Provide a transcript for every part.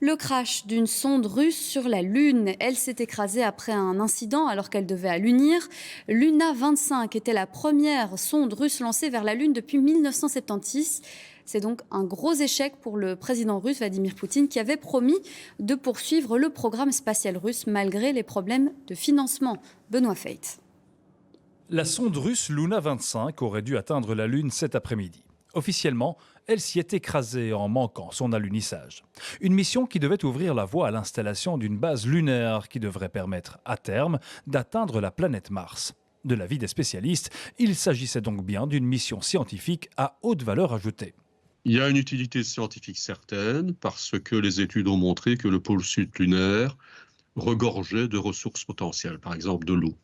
Le crash d'une sonde russe sur la Lune. Elle s'est écrasée après un incident alors qu'elle devait allunir. Luna 25 était la première sonde russe lancée vers la Lune depuis 1976. C'est donc un gros échec pour le président russe Vladimir Poutine qui avait promis de poursuivre le programme spatial russe malgré les problèmes de financement. Benoît Feit. La sonde russe Luna 25 aurait dû atteindre la Lune cet après-midi. Officiellement, elle s'y est écrasée en manquant son alunissage. Une mission qui devait ouvrir la voie à l'installation d'une base lunaire qui devrait permettre, à terme, d'atteindre la planète Mars. De l'avis des spécialistes, il s'agissait donc bien d'une mission scientifique à haute valeur ajoutée. Il y a une utilité scientifique certaine parce que les études ont montré que le pôle sud lunaire regorgeait de ressources potentielles, par exemple de l'eau.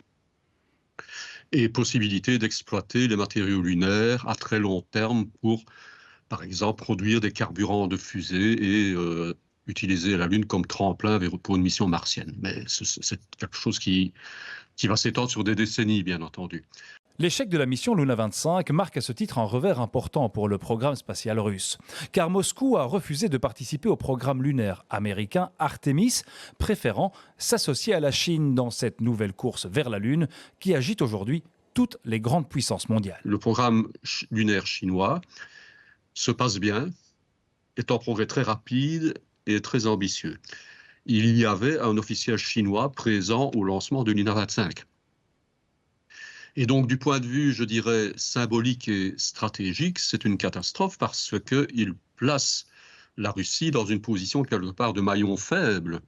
Et possibilité d'exploiter les matériaux lunaires à très long terme pour, par exemple, produire des carburants de fusée et utiliser la Lune comme tremplin pour une mission martienne. Mais c'est quelque chose qui va s'étendre sur des décennies, bien entendu. L'échec de la mission Luna 25 marque à ce titre un revers important pour le programme spatial russe. Car Moscou a refusé de participer au programme lunaire américain Artemis, préférant s'associer à la Chine dans cette nouvelle course vers la Lune qui agite aujourd'hui toutes les grandes puissances mondiales. Le programme lunaire chinois se passe bien, est en progrès très rapide et très ambitieux. Il y avait un officiel chinois présent au lancement de Luna 25. Et donc, du point de vue, je dirais, symbolique et stratégique, c'est une catastrophe parce qu'il place la Russie dans une position quelque part de maillon faible.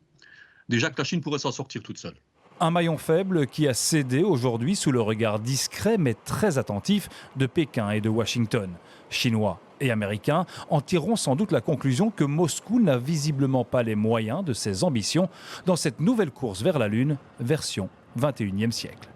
Déjà que la Chine pourrait s'en sortir toute seule. Un maillon faible qui a cédé aujourd'hui sous le regard discret mais très attentif de Pékin et de Washington. Chinois et Américains en tireront sans doute la conclusion que Moscou n'a visiblement pas les moyens de ses ambitions dans cette nouvelle course vers la Lune, version 21e siècle.